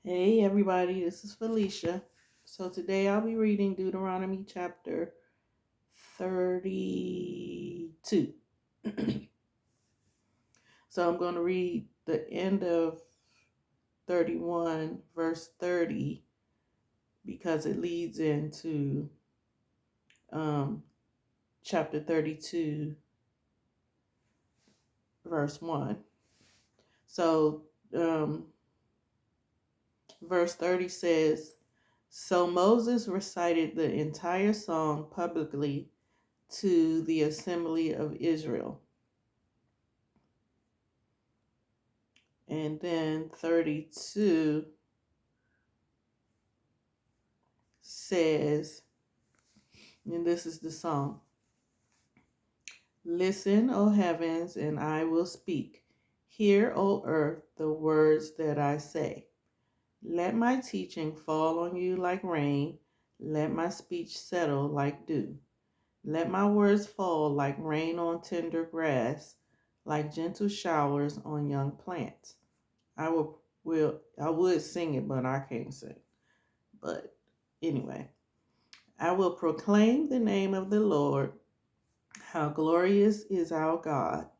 Hey everybody, this is Felicia. So today I'll be reading Deuteronomy chapter 32. So I'm going to read the end of 31, verse 30, because it leads into um, chapter 32, verse 1. So um, verse 30 says, So Moses recited the entire song publicly to the assembly of Israel. And then 32 says, and this is the song: Listen, O heavens, and I will speak. Hear, O earth, the words that I say. Let my teaching fall on you like rain. Let my speech settle like dew. Let my words fall like rain on tender grass, like gentle showers on young plants. I would sing it, but I can't sing. But anyway, I will proclaim the name of the Lord. How glorious is our God.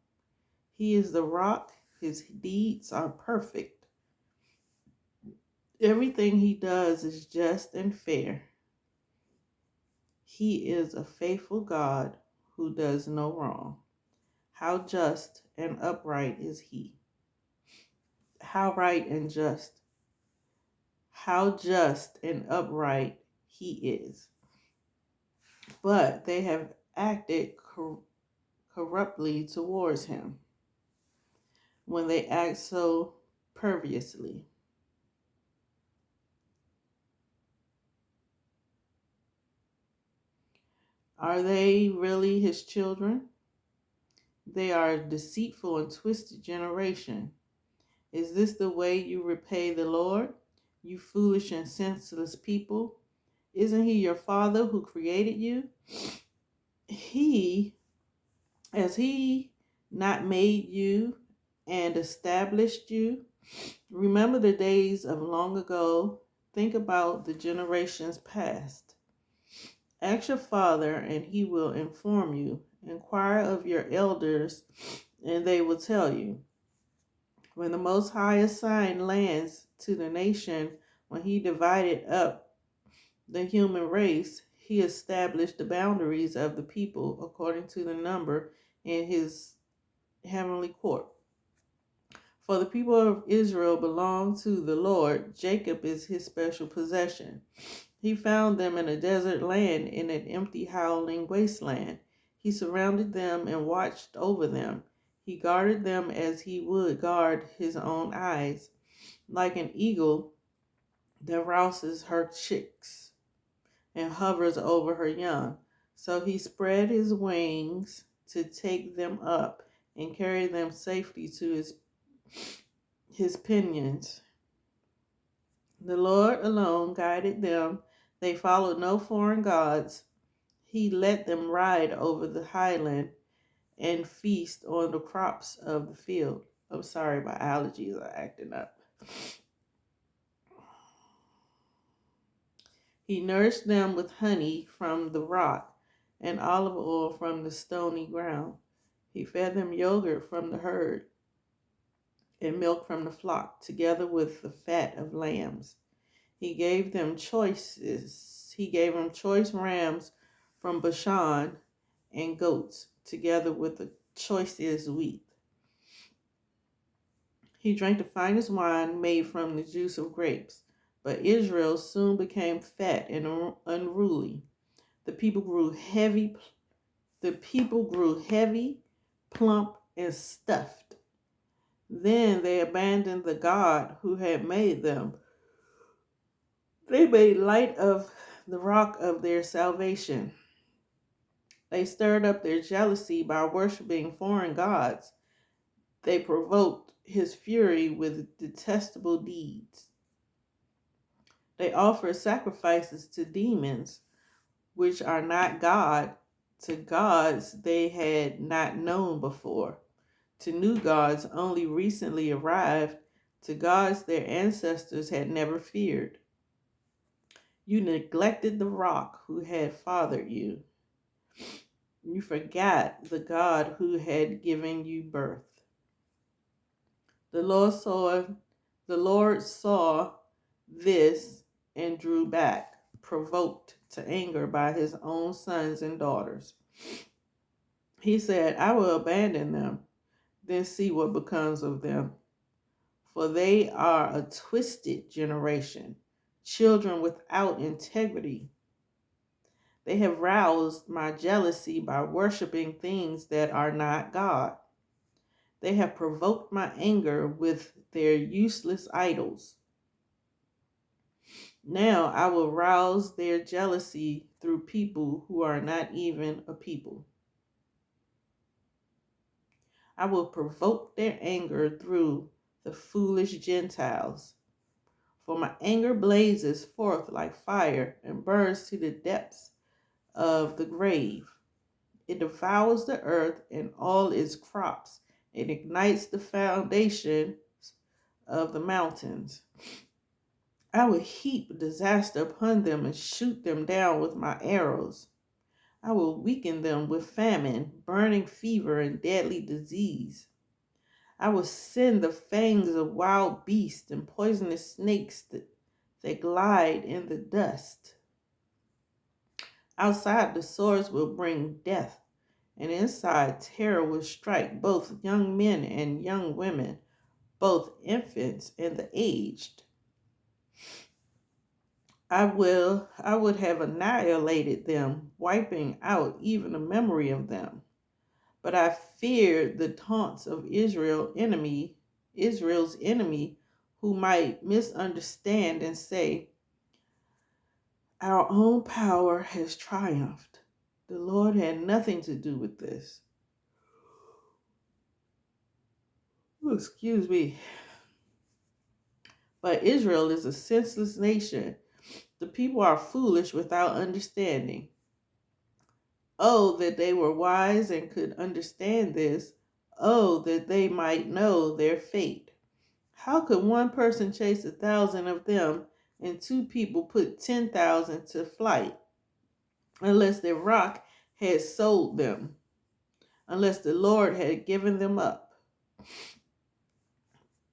He is the rock. His deeds are perfect. Everything he does is just and fair. He is a faithful God who does no wrong. How just and upright is he. How right and just. How just and upright he is. But they have acted corruptly towards him when they act so perviously. Are they really his children? They are a deceitful and twisted generation. Is this the way you repay the Lord, you foolish and senseless people? Isn't he your father who created you? He, has he not made you and established you? Remember the days of long ago. Think about the generations past. Ask your father, and he will inform you. Inquire of your elders, and they will tell you. When the Most High assigned lands to the nation, when he divided up the human race, he established the boundaries of the people according to the number in his heavenly court. For the people of Israel belong to the Lord. Jacob is his special possession. He found them in a desert land, in an empty, howling wasteland. He surrounded them and watched over them. He guarded them as he would guard his own eyes, like an eagle that rouses her chicks and hovers over her young. So he spread his wings to take them up and carry them safely to his pinions. The Lord alone guided them. They followed no foreign gods. He let them ride over the highland and feast on the crops of the field. I'm sorry, my allergies are acting up. He nourished them with honey from the rock and olive oil from the stony ground. He fed them yogurt from the herd and milk from the flock, together with the fat of lambs. He gave them choice rams from Bashan and goats, together with the choicest wheat. He drank the finest wine made from the juice of grapes. But Israel soon became fat and unruly. The people grew heavy. The people grew heavy, plump, and stuffed. Then they abandoned the God who had made them. They made light of the rock of their salvation. They stirred up their jealousy by worshiping foreign gods. They provoked his fury with detestable deeds. They offered sacrifices to demons, which are not God, to gods they had not known before, to new gods only recently arrived. to gods their ancestors had never feared. You neglected the rock who had fathered you. You forgot the God who had given you birth. The Lord saw this and drew back, provoked to anger by his own sons and daughters. He said, I will abandon them, then see what becomes of them. For they are a twisted generation, children without integrity. They have roused my jealousy by worshiping things that are not God. They have provoked my anger with their useless idols. Now I will rouse their jealousy through people who are not even a people. I will provoke their anger through the foolish Gentiles. For my anger blazes forth like fire and burns to the depths of the grave. It devours the earth and all its crops. It ignites the foundations of the mountains. I will heap disaster upon them and shoot them down with my arrows. I will weaken them with famine, burning fever, and deadly disease. I will send the fangs of wild beasts and poisonous snakes that glide in the dust. Outside, the swords will bring death, and inside, terror will strike both young men and young women, both infants and the aged. I would have annihilated them, wiping out even the memory of them. But I feared the taunts of Israel's enemy, who might misunderstand and say, our own power has triumphed. The Lord had nothing to do with this. Oh, excuse me. But Israel is a senseless nation. The people are foolish without understanding. Oh, that they were wise and could understand this. Oh, that they might know their fate. How could one person chase 1,000 of them and two people put 10,000 to flight? Unless the rock had sold them, unless the Lord had given them up.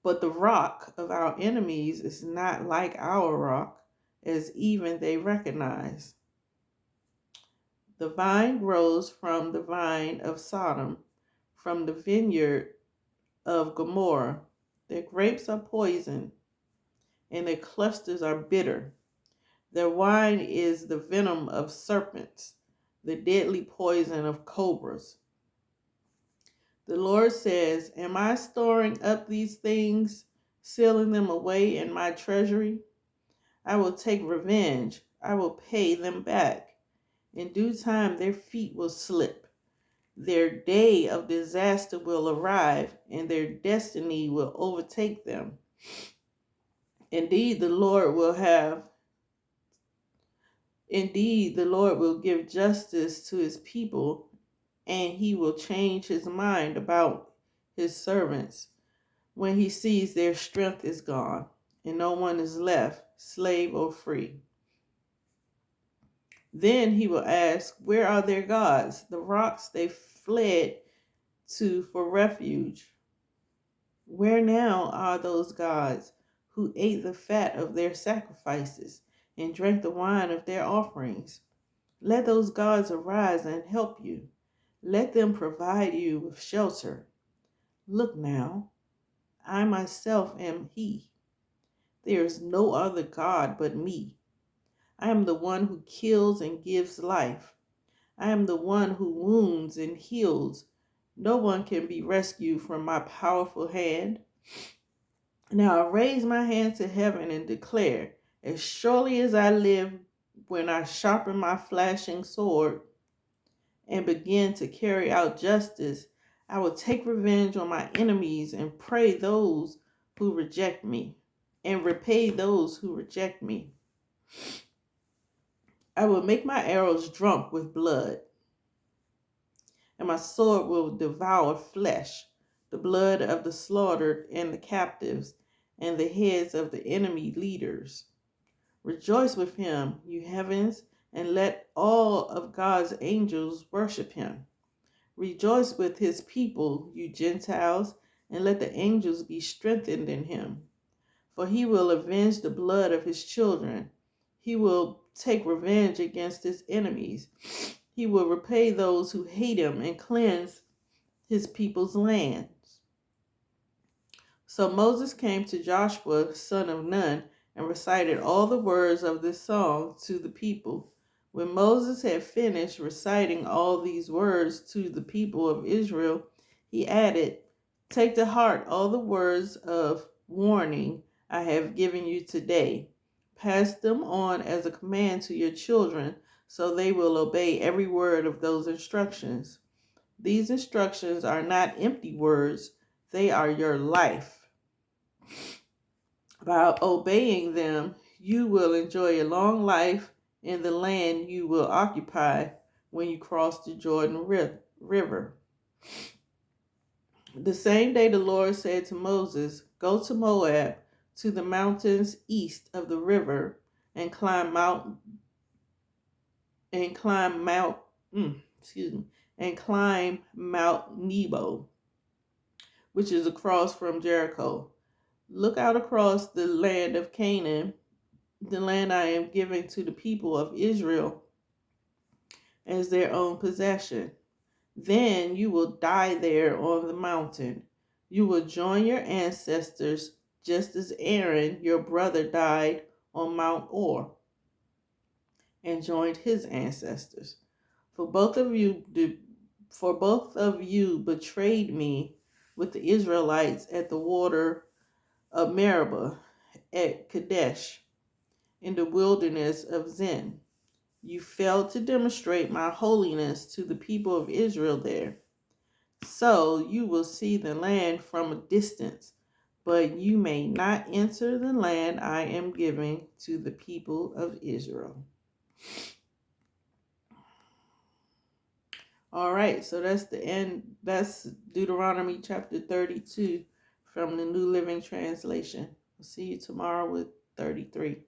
But the rock of our enemies is not like our rock, as even they recognize. The vine grows from the vine of Sodom, from the vineyard of Gomorrah. Their grapes are poison, and their clusters are bitter. Their wine is the venom of serpents, the deadly poison of cobras. The Lord says, am I storing up these things, sealing them away in my treasury? I will take revenge. I will pay them back. In due time, their feet will slip. Their day of disaster will arrive, and their destiny will overtake them. Indeed, the Lord will give justice to his people, and he will change his mind about his servants when he sees their strength is gone and no one is left, slave or free. Then he will ask, where are their gods, the rocks they fled to for refuge? Where now are those gods who ate the fat of their sacrifices and drank the wine of their offerings? Let those gods arise and help you. Let them provide you with shelter. Look now, I myself am he. There is no other God but me. I am the one who kills and gives life. I am the one who wounds and heals. No one can be rescued from my powerful hand. Now I raise my hand to heaven and declare, as surely as I live, when I sharpen my flashing sword and begin to carry out justice, I will take revenge on my enemies and pray those who reject me, and repay those who reject me. I will make my arrows drunk with blood, and my sword will devour flesh, the blood of the slaughtered and the captives, and the heads of the enemy leaders. Rejoice with him, you heavens, and let all of God's angels worship him. Rejoice with his people, you Gentiles, and let the angels be strengthened in him. For he will avenge the blood of his children. He will take revenge against his enemies. He will repay those who hate him and cleanse his people's lands. So Moses came to Joshua, son of Nun, and recited all the words of this song to the people. When Moses had finished reciting all these words to the people of Israel, he added, "Take to heart all the words of warning I have given you today. Pass them on as a command to your children, so they will obey every word of those instructions. These instructions are not empty words, they are your life. By obeying them, you will enjoy a long life in the land you will occupy when you cross the Jordan River." The same day the Lord said to Moses, "Go to Moab, to the mountains east of the river, and climb Mount and climb Mount excuse me, and climb Mount Nebo, which is across from Jericho. Look out across the land of Canaan, the land I am giving to the people of Israel as their own possession. Then you will die there on the mountain. You will join your ancestors just as Aaron, your brother, died on Mount Or and joined his ancestors. For both of you betrayed me with the Israelites at the water of Meribah at Kadesh in the wilderness of Zin. You failed to demonstrate my holiness to the people of Israel there. So you will see the land from a distance, but you may not enter the land I am giving to the people of Israel." All right, so that's the end. That's Deuteronomy chapter 32 from the New Living Translation. I'll see you tomorrow with 33.